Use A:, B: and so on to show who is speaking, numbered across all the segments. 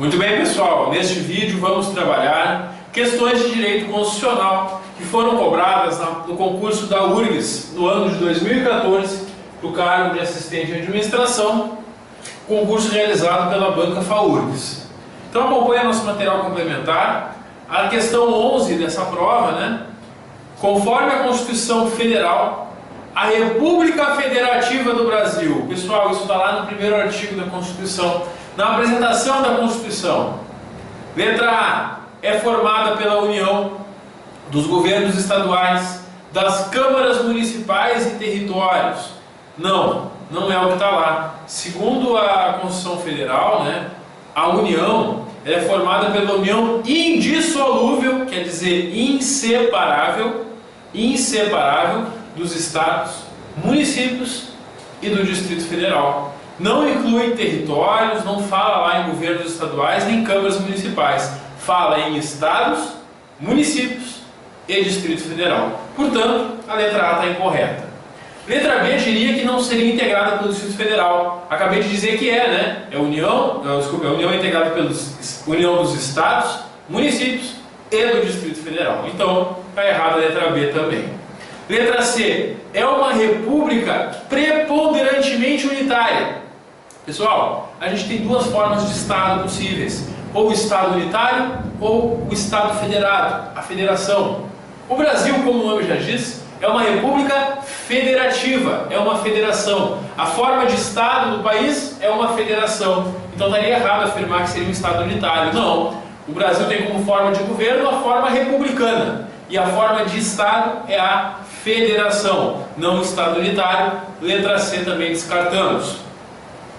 A: Muito bem, pessoal, neste vídeo vamos trabalhar questões de direito constitucional que foram cobradas no concurso da URGS no ano de 2014 para o cargo de assistente de administração, concurso realizado pela banca FAURGS. Então acompanhe nosso material complementar. A questão 11 dessa prova, conforme a Constituição Federal, a República Federativa do Brasil, pessoal, isso está lá no primeiro artigo da Constituição, na apresentação da Constituição. Letra A, é formada pela união dos governos estaduais, das câmaras municipais e territórios. Não é o que está lá. Segundo a Constituição Federal, a União é formada pela união indissolúvel, quer dizer, inseparável dos estados, municípios e do Distrito Federal. Não inclui territórios, não fala lá em governos estaduais nem câmaras municipais. Fala em estados, municípios e Distrito Federal. Portanto, a letra A está incorreta. Letra B diria que não seria integrada pelo Distrito Federal. Acabei de dizer que é a União é integrada pela União dos Estados, Municípios e do Distrito Federal. Então, está errada a letra B também. Letra C, é uma república preponderantemente unitária. Pessoal, a gente tem duas formas de Estado possíveis. Ou o Estado unitário ou o Estado federado, a federação. O Brasil, como o nome já diz, é uma república federativa, é uma federação. A forma de Estado do país é uma federação. Então estaria errado afirmar que seria um Estado unitário. Não. O Brasil tem como forma de governo a forma republicana. E a forma de Estado é a federação, não o Estado unitário. Letra C também descartamos.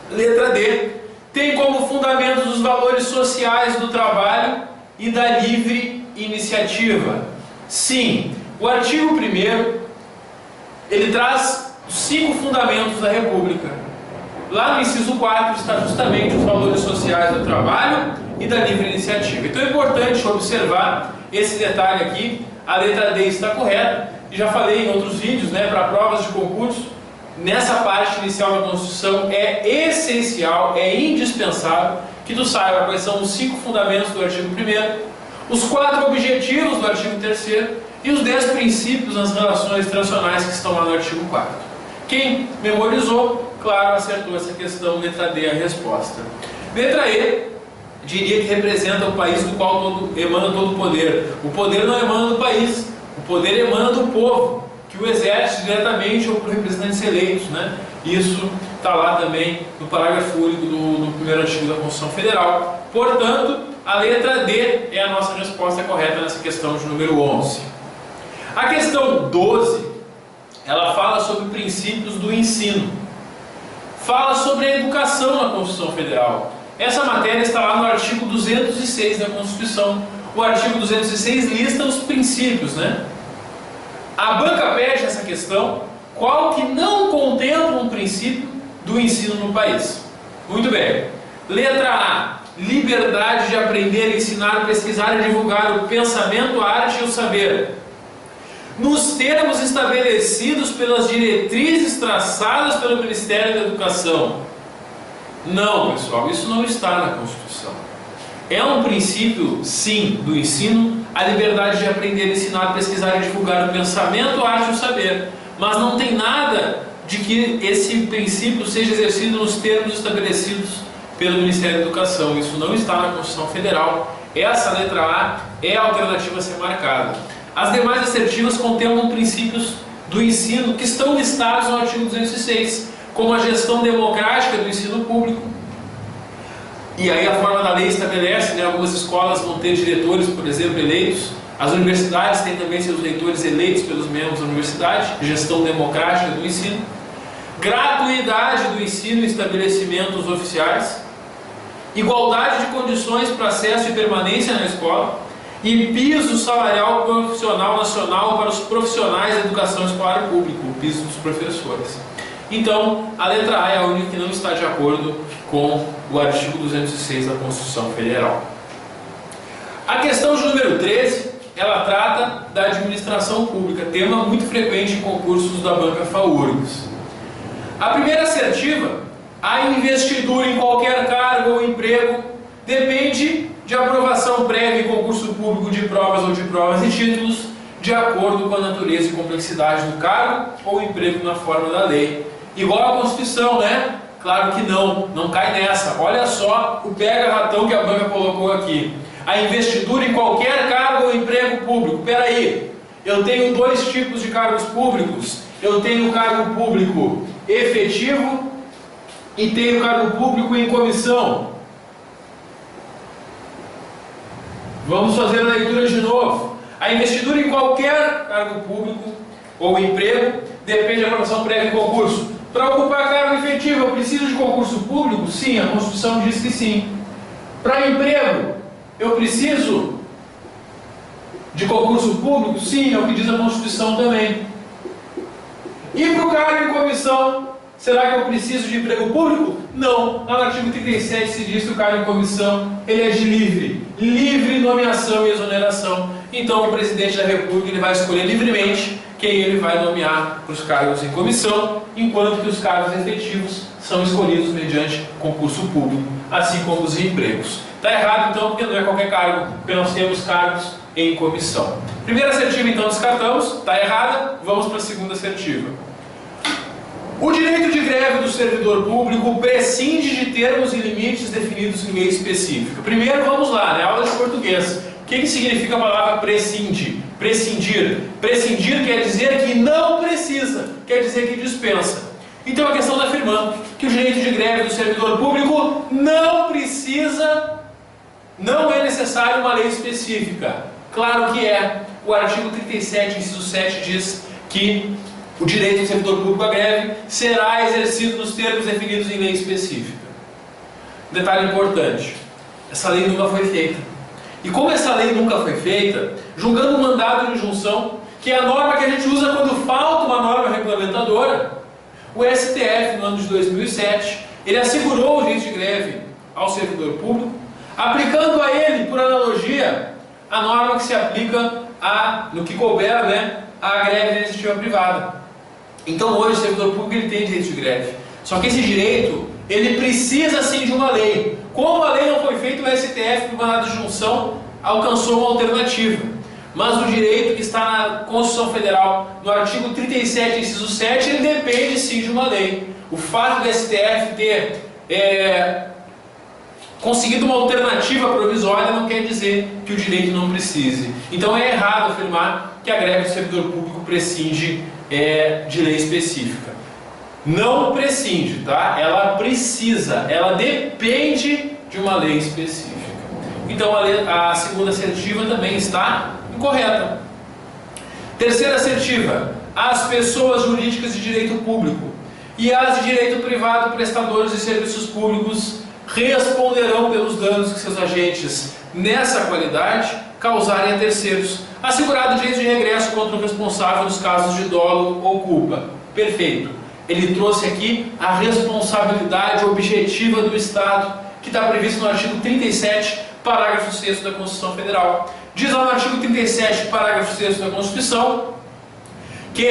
A: Letra D, tem como fundamento os valores sociais do trabalho e da livre iniciativa. Sim, o artigo 1º, ele traz os 5 fundamentos da República. Lá no inciso 4 está justamente os valores sociais do trabalho e da livre iniciativa. Então é importante observar esse detalhe aqui. A letra D está correta. E já falei em outros vídeos, para provas de concurso, nessa parte inicial da Constituição é essencial, é indispensável que tu saiba quais são os 5 fundamentos do artigo 1º, os 4 objetivos do artigo 3º e os 10 princípios nas relações internacionais que estão lá no artigo 4º. Quem memorizou, claro, acertou essa questão. Letra D é a resposta. Letra E diria que representa o país do qual emana todo o poder. O poder não emana do país, o poder emana do povo, que o exerce diretamente ou por representantes eleitos. Isso está lá também no parágrafo único do primeiro artigo da Constituição Federal. Portanto, a letra D é a nossa resposta correta nessa questão de número 11. A questão 12, ela fala sobre princípios do ensino. Fala sobre a educação na Constituição Federal. Essa matéria está lá no artigo 206 da Constituição. O artigo 206 lista os princípios, A banca pede nessa questão qual que não contempla um princípio do ensino no país. Muito bem. Letra A, liberdade de aprender, ensinar, pesquisar e divulgar o pensamento, a arte e o saber, nos termos estabelecidos pelas diretrizes traçadas pelo Ministério da Educação. Não, pessoal, isso não está na Constituição. É um princípio, sim, do ensino, a liberdade de aprender, ensinar, pesquisar e divulgar o pensamento, a arte e o saber. Mas não tem nada de que esse princípio seja exercido nos termos estabelecidos pelo Ministério da Educação. Isso não está na Constituição Federal. Essa letra A é a alternativa a ser marcada. As demais assertivas contemplam princípios do ensino que estão listados no artigo 206, como a gestão democrática do ensino público. E aí a forma da lei estabelece, algumas escolas vão ter diretores, por exemplo, eleitos. As universidades têm também seus leitores eleitos pelos membros da universidade. Gestão democrática do ensino. Gratuidade do ensino em estabelecimentos oficiais. Igualdade de condições para acesso e permanência na escola. E piso salarial profissional nacional para os profissionais da educação escolar pública, o piso dos professores. Então, a letra A é a única que não está de acordo com o artigo 206 da Constituição Federal. A questão de número 13, ela trata da administração pública, tema muito frequente em concursos da banca FAURGS. A primeira assertiva, a investidura em qualquer cargo ou emprego depende de aprovação prévia em concurso público de provas ou de provas e títulos, de acordo com a natureza e complexidade do cargo ou emprego na forma da lei. Igual à Constituição, né? Claro que não cai nessa. Olha só o pega-ratão que a banca colocou aqui. A investidura em qualquer cargo ou emprego público. Peraí, eu tenho dois tipos de cargos públicos. Eu tenho o cargo público efetivo e tenho o cargo público em comissão. Vamos fazer a leitura de novo. A investidura em qualquer cargo público ou emprego depende da aprovação prévia em concurso. Para ocupar cargo efetivo, eu preciso de concurso público? Sim, a Constituição diz que sim. Para emprego, eu preciso de concurso público? Sim, é o que diz a Constituição também. E para o cargo em comissão, será que eu preciso de emprego público? Não. Lá no artigo 37 se diz que o cargo em comissão ele é de livre nomeação e exoneração. Então o presidente da República ele vai escolher livremente quem ele vai nomear para os cargos em comissão, enquanto que os cargos efetivos são escolhidos mediante concurso público, assim como os empregos. Está errado então, porque não é qualquer cargo, porque nós temos cargos em comissão. Primeira assertiva então descartamos, está errada, vamos para a segunda assertiva. O direito de greve do servidor público prescinde de termos e limites definidos em lei específica. Primeiro vamos lá, né? Aula de português. O que significa a palavra prescinde? Prescindir. Prescindir quer dizer que não precisa, quer dizer que dispensa. Então a questão está afirmando que o direito de greve do servidor público não precisa, não é necessário uma lei específica. Claro que é. O artigo 37, inciso 7 diz que o direito do servidor público à greve será exercido nos termos definidos em lei específica. Detalhe importante, essa lei nunca foi feita. E como essa lei nunca foi feita, julgando o mandado de injunção, que é a norma que a gente usa quando falta uma norma regulamentadora, o STF, no ano de 2007, ele assegurou o direito de greve ao servidor público, aplicando a ele, por analogia, a norma que se aplica no que couber, né, à greve da iniciativa privada. Então hoje o servidor público ele tem direito de greve. Só que esse direito, ele precisa sim de uma lei. Como a lei não foi feita, o STF, por mandado de injunção, alcançou uma alternativa. Mas o direito que está na Constituição Federal, no artigo 37, inciso 7, ele depende sim de uma lei. O fato do STF ter conseguido uma alternativa provisória não quer dizer que o direito não precise. Então é errado afirmar que a greve do servidor público prescinde de lei específica. Não prescinde, tá? Ela precisa, ela depende de uma lei específica. Então a segunda assertiva também está incorreta. Terceira assertiva: as pessoas jurídicas de direito público e as de direito privado prestadores de serviços públicos responderão pelos danos que seus agentes, nessa qualidade, causarem a terceiros, assegurado o direito de regresso contra o responsável nos casos de dolo ou culpa. Perfeito. Ele trouxe aqui a responsabilidade objetiva do Estado, que está previsto no artigo 37, parágrafo 6º da Constituição Federal. Diz lá no artigo 37, parágrafo 6º da Constituição, que,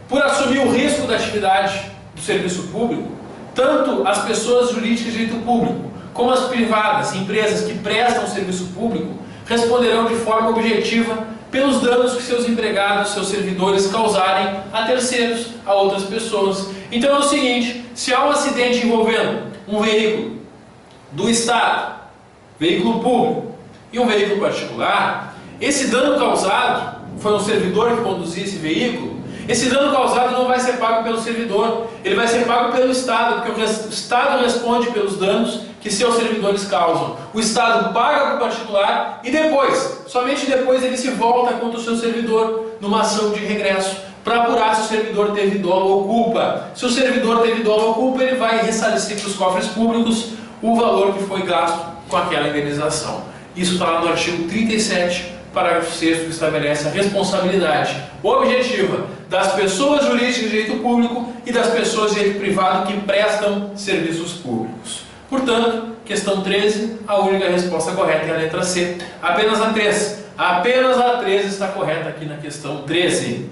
A: por assumir o risco da atividade do serviço público, tanto as pessoas jurídicas de direito público, como as privadas, empresas que prestam serviço público, responderão de forma objetiva pelos danos que seus empregados, seus servidores causarem a terceiros, a outras pessoas. Então é o seguinte, se há um acidente envolvendo um veículo do Estado, veículo público e um veículo particular, esse dano causado, foi um servidor que conduzia esse veículo, esse dano causado não vai ser pago pelo servidor, ele vai ser pago pelo Estado, porque o Estado responde pelos danos que seus servidores causam. O Estado paga para o particular e depois, somente depois, ele se volta contra o seu servidor numa ação de regresso para apurar se o servidor teve dolo ou culpa. Se o servidor teve dolo ou culpa, ele vai ressarcir para os cofres públicos o valor que foi gasto com aquela indenização. Isso está lá no artigo 37, parágrafo 6º, que estabelece a responsabilidade objetiva das pessoas jurídicas de direito público e das pessoas de direito privado que prestam serviços públicos. Portanto, questão 13, a única resposta correta é a letra C. Apenas a 3. Apenas a 13 está correta aqui na questão 13.